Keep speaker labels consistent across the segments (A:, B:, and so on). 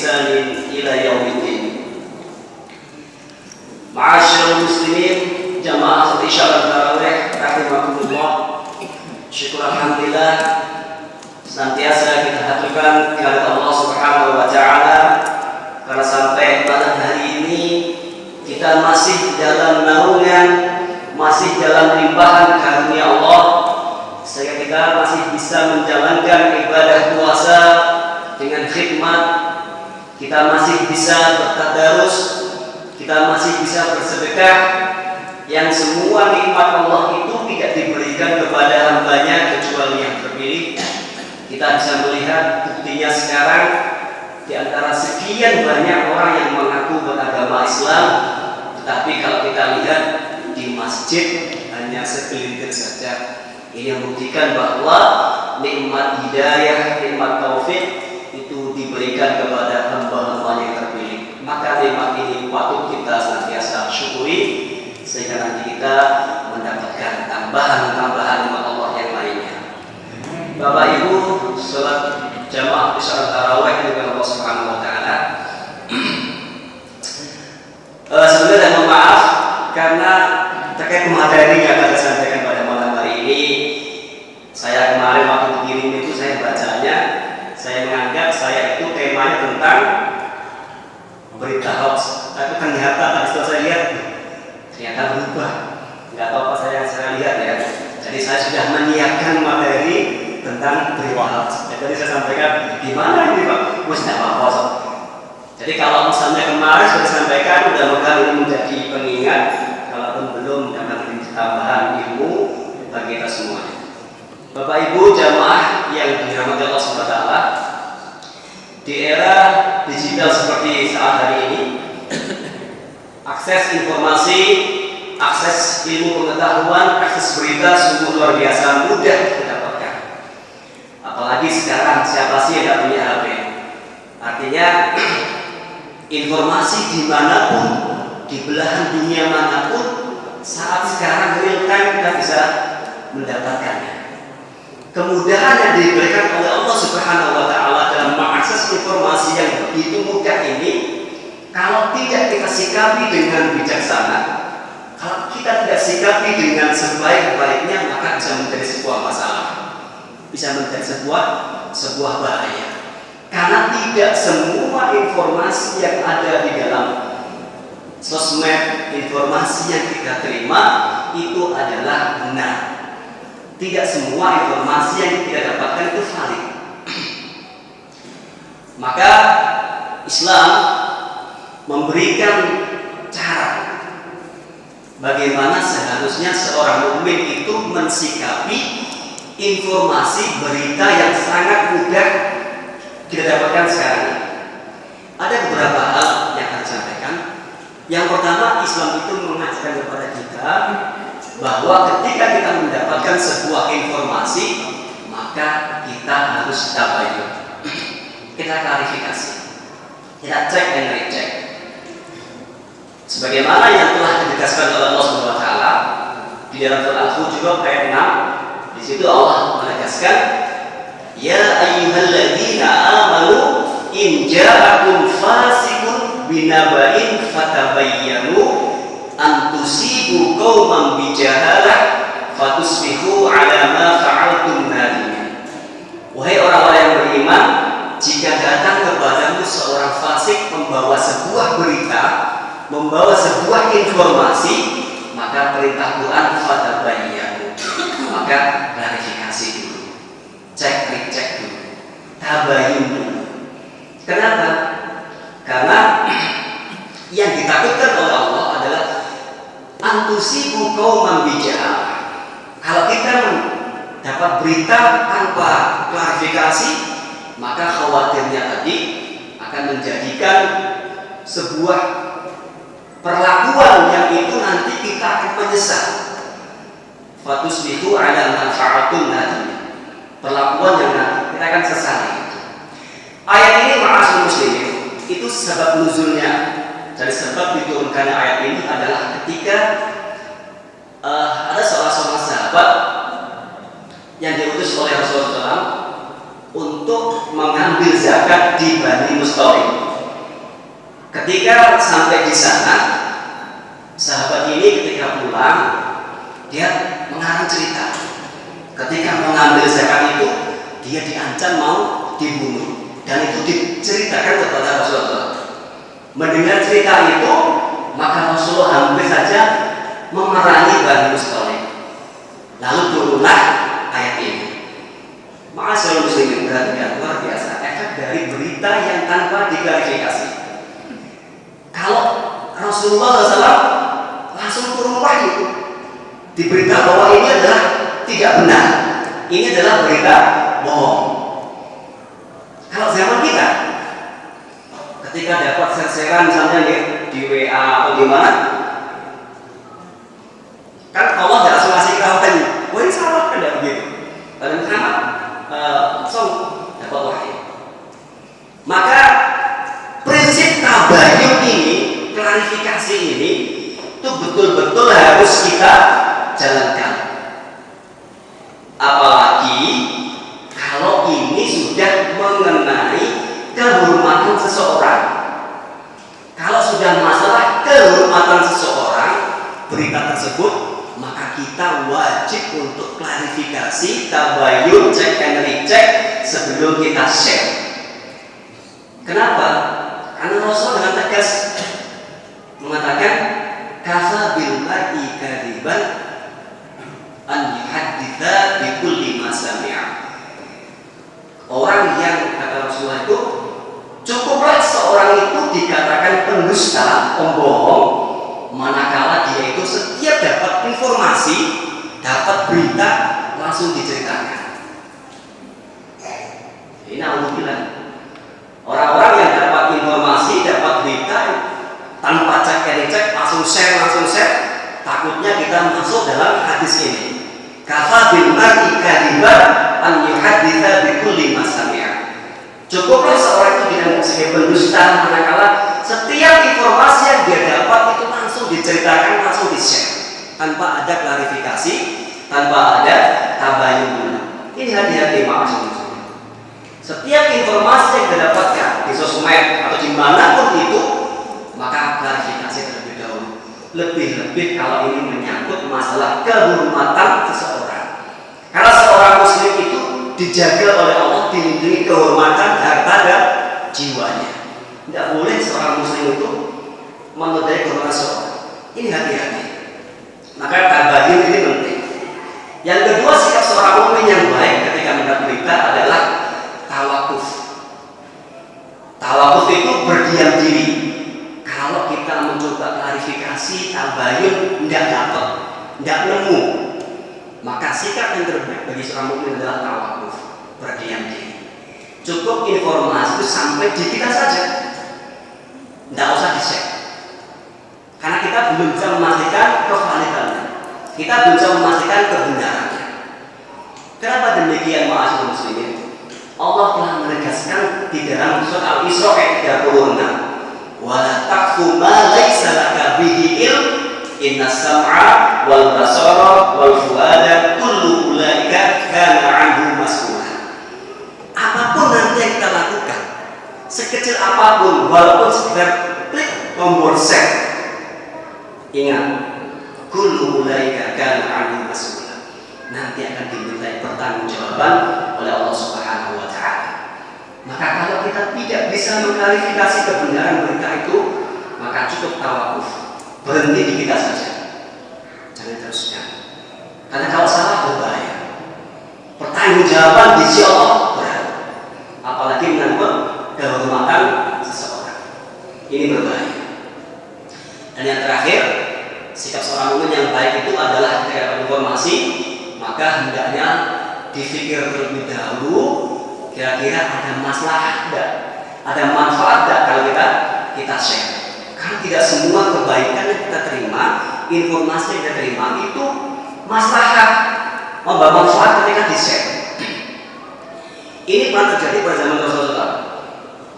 A: بإحسان إلى يوم الدين. Ma'asyiral muslimin, jamaah isyarat tarawih rahimakumullah. Syukur alhamdulillah senantiasa kita haturkan kepada Allah Subhanahu wa taala karena sampai pada hari ini kita masih dalam naungan, masih dalam limpahan karunia Allah, sehingga kita masih bisa menjalankan ibadah puasa dengan khidmat, kita masih bisa bertadarus, kita masih bisa bersedekah, yang semua nikmat Allah itu tidak diberikan kepada hambanya kecuali yang terpilih. Kita bisa melihat buktinya sekarang di antara sekian banyak orang yang mengaku beragama Islam, tetapi kalau kita lihat di masjid hanya segelintir saja. Ini membuktikan bahwa nikmat hidayah, nikmat taufik itu diberikan kepada hamba-hamba yang terpilih. Maka nikmat ini patut kita senantiasa syukuri sehingga nanti kita mendapatkan tambahan Allah yang lainnya. Bapak Ibu, sholat jamaah isyarat tarawih dengan Allah Subhanahu wa taala. Sebenarnya mohon maaf karena terkait materi yang akan saya sampaikan pada malam hari ini. Saya kemarin waktu kirim itu saya bacanya, saya menganggap saya itu temanya tentang berita hoax. Tapi ternyata tadi setelah saya lihat ternyata berubah. Nggak tahu apa saya lihat ya. Jadi saya sudah menyiapkan materi tentang berita hoax. Jadi saya sampaikan gimana ini Pak? Wes nggak apa-apa. Jadi kalau misalnya kemarin sudah disampaikan, mudah-mudahan ini menjadi pengingat. Kalaupun belum, mendapatkan tambahan ilmu bagi kita semuanya. Bapak Ibu jamaah yang dirahmati Allah SWT, di era digital seperti saat hari ini, akses informasi, akses ilmu pengetahuan, akses berita sungguh luar biasa mudah didapatkan. Apalagi sekarang siapa sih yang tidak punya HP? Artinya informasi dimanapun, di belahan dunia manapun, saat sekarang real time kita bisa mendapatkannya. Kemudahan yang diberikan oleh Allah Subhanahu wa taala dalam mengakses informasi yang begitu mudah ini, kalau tidak kita sikapi dengan bijaksana, kalau kita tidak sikapi dengan sebaik-baiknya, maka bisa menjadi sebuah masalah, bisa menjadi sebuah bahaya. Karena tidak semua informasi yang ada di dalam sosmed, informasi yang kita terima itu adalah benar. Tidak semua informasi yang kita dapatkan itu valid. Maka Islam memberikan cara bagaimana seharusnya seorang mukmin itu mensikapi informasi berita yang sangat mudah kita dapatkan sekarang ini. Ada beberapa hal yang akan disampaikan. Yang pertama, Islam itu mengajarkan kepada kita bahwa ketika kita mendapatkan sebuah informasi, maka kita harus tabayun. Kita klarifikasi, kita cek dan recheck. Sebagaimana yang telah ditegaskan oleh Allah Subhanahu wa taala di dalam surah Al-Hujurat ayat 6, di situ Allah menegaskan, ya ayyuhalladzina amanu in ja'akum fasiqun binaba'in fatabayyanu an tusibu qauman bijahalah fatusbihu ala ma fa'altum nadimin. Wahai orang-orang yang beriman, jika datang kepadamu seorang fasik membawa sebuah berita, membawa sebuah informasi, maka perintah Quran fatabayyanu, maka klarifikasi dulu, cek dulu, tabayun dulu. Kenapa? Karena yang ditakutkan oleh Allah adalah antusibu qauman bijahalah. Kalau kita dapat berita tanpa klarifikasi, maka khawatirnya tadi akan menjadikan sebuah perlakuan yang itu nanti kita akan menyesal. Fatusbihu ala ma fa'altum nadim. Perlakuan yang nanti kita akan sesali. Ayat ini ma'asyiral muslimin, itu sebab nuzulnya. Dari sebab diturunkannya ayat ini adalah ketika ada seorang sahabat yang diutus oleh Rasulullah SAW untuk mengambil zakat di Bani Mustaliq. Ketika sampai di sana, sahabat ini ketika pulang, dia mengarang cerita. Ketika mengambil zakat itu, dia diancam mau dibunuh, dan itu diceritakan kepada Rasulullah. Mendengar cerita itu, maka Rasulullah hampir saja memerangi Bani Mustalik. Lalu turunlah ayat ini. Ma'asyiral muslimin, perhatikan, luar biasa efek dari berita yang tanpa diklarifikasi. Kalau Rasulullah SAW langsung turun wahyu, diberita bahwa ini adalah tidak benar, ini adalah berita bohong. Kalau zaman kita, ketika dapat serseran misalnya di WA atau di mana, kan Allah tidak langsung kasih kawan, wah ini salah, kan tidak begitu. Pada Muhammad langsung dapat wahyu. Maka prinsip tabayun ini, klarifikasi ini, itu betul-betul harus kita jalankan. Apalagi kalau ini sudah mengenai kehormatan seseorang. Kalau sudah masalah kehormatan seseorang, berita tersebut, maka kita wajib untuk klarifikasi, tabayun, cek and recheck sebelum kita share. Kenapa? Karena Rasul dengan tegas mengatakan kafa bil mar'i kadiban an yuhadditha bi kulli ma sami'a. Orang yang, kata Rasulullah itu, cukuplah seorang itu dikatakan pendusta, pembohong, manakala dia itu setiap dapat informasi, dapat berita, langsung diceritakan. Ini alhamdulillah. Orang-orang yang dapat informasi, dapat berita, tanpa cek and recheck, langsung share, takutnya kita masuk dalam hadis ini. Kafa bil mar'i kadiban an yuhadditha bi kulli ma sami'a. Cukuplah seorang itu tidak sebagai pendusta, manakala setiap informasi yang dia dapat itu langsung diceritakan, langsung di-share, tanpa ada klarifikasi, tanpa ada tabayun. Ini hati-hati maksudnya. Setiap informasi yang kita dapatkan di sosmed atau dimanapun itu, maka klarifikasi terlebih dahulu. Lebih-lebih kalau ini menyangkut masalah kehormatan seseorang. Karena seorang muslim itu dijaga oleh Allah, dilindungi kehormatan, harta dan jiwanya. Tidak boleh seorang muslim itu menodai kehormatan seseorang. Ini hati-hati. Maka tabayun ini penting. Yang kedua, sikap seorang mukmin yang baik ketika mendapat berita adalah tawakuf. Tawakuf itu berdiam diri. Kalau kita mencoba klarifikasi, tabayun, tidak dapat, tidak nemu, maka sikap yang terbaik bagi seorang mukmin adalah tawakuf, berdiam diri. Cukup informasi itu sampai di kita saja, tidak usah di-share. Karena kita belum bisa memastikan kevalidannya, kita belum bisa memastikan kebenarannya. Kenapa demikian, ma'asyiral muslimin? Allah telah menegaskan di dalam surat Al-Isra ayat 36. Wala taqfu ma laisa laka bihi ilm innas sam'a wal basara wal fuada kullu ulaika kana 'anhu mas'ula. Apapun nanti yang kita lakukan, sekecil apapun, walaupun sekedar klik tombol share, ingat, kullu ulaika kana 'anhu mas'ula. Nanti akan dimintai pertanggungjawaban oleh Allah Subhanahu wa taala. Maka kalau kita tidak bisa mengklarifikasi kebenaran berita itu, maka cukup tawakuf, berhenti di kita saja, jangan teruskan. Karena kalau salah berbahaya. Pertanggungjawaban di sisi Allah berat, apalagi menyangkut kehormatan seseorang. Ini berbahaya. Dan yang terakhir, sikap seorang mukmin yang baik itu adalah ketika informasi, maka hendaknya dipikir terlebih dahulu, kira-kira ada masalah enggak, ada manfaat enggak kalau kita share. Karena tidak semua kebaikan yang kita terima, informasi yang kita terima itu maslahat, membawa manfaat ketika di-share. Ini pernah terjadi pada zaman Rasulullah.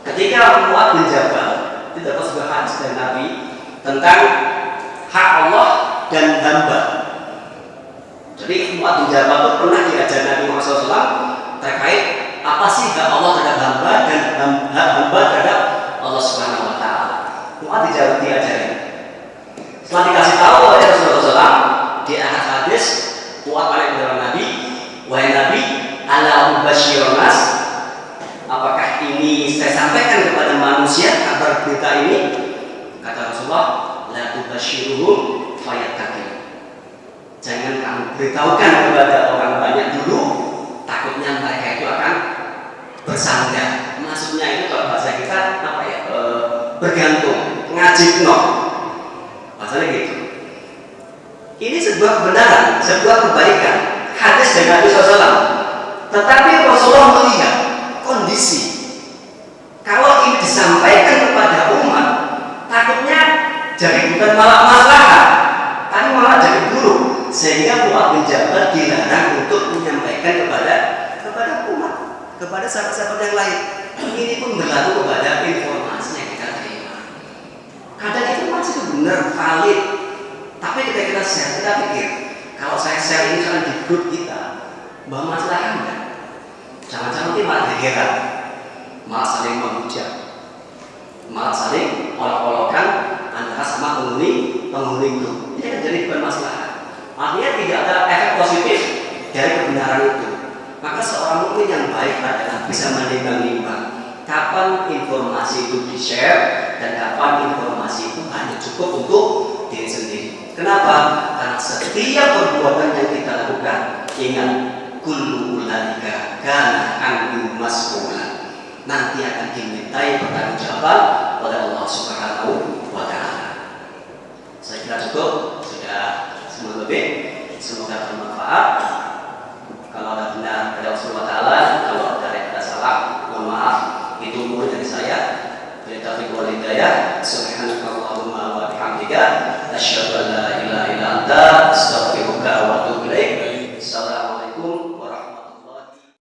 A: Ketika Mu'adz bin Jabal itu dapat sebuah hadis dari Nabi tentang hak Allah dan hamba. Jadi Mu'adz bin Jabal itu pernah diajar Nabi Muhammad SAW terkait apa sih hak Allah terhadap hamba dan hak hamba terhadap Allah Subhanahu wa taala. ini saya sampaikan kepada manusia kabar berita ini, kata Rasulullah, la tubashiruhum fayattaqun. Jangan kamu beritahukan kepada orang banyak dulu, takutnya mereka itu akan bersandar. Maksudnya itu kalau bahasa kita apa ya? Bergantung, ngajibno. Bahasanya gitu. Ini sebuah kebenaran, sebuah kebaikan. Hadis dari Nabi SAW. Tetapi Rasulullah melihat kondisi. Kalau ini disampaikan kepada umat, takutnya jadi bukan malah masalah, tapi malah jadi buruk. Sehingga Mu'adz bin Jabal dilarang untuk menyampaikan kepada umat, kepada sahabat-sahabat yang lain. Ini pun berlaku kepada informasi yang kita terima. Kadang informasi itu benar, valid. Tapi ketika kita share, kita pikir kalau saya share ini kan di grup kita, bahwa masalah Anda, jangan-jangan ini malah heran, malah saling menghujat, malah saling olok-olokan antara sama penghuni grup. Ini kan jadi bukan masalah. Artinya tidak ada efek positif dari kebenaran itu. Maka seorang mukmin yang baik adalah bisa menimbang-nimbang kapan informasi itu di-share dan kapan informasi itu hanya cukup untuk diri sendiri. Kenapa? Karena setiap perbuatan yang kita lakukan, ingat, kullu ulaika kana anhu mas'ula, nanti akan dimintai pertanggungjawaban oleh Allah Subhanahu wa Ta'ala. Saya kira cukup, sudah semua lebih. Semoga bermanfaat. Kalau ada benar dari Allah Subhanahu wa Ta'ala, kalau ada salah, mohon maaf. Itu umur dari saya. Taufiq wal hidayah. Subhanakallahumma wa bihamdika, asyhadu an la ilaha illa anta, astaghfiruka wa atubu ilaik.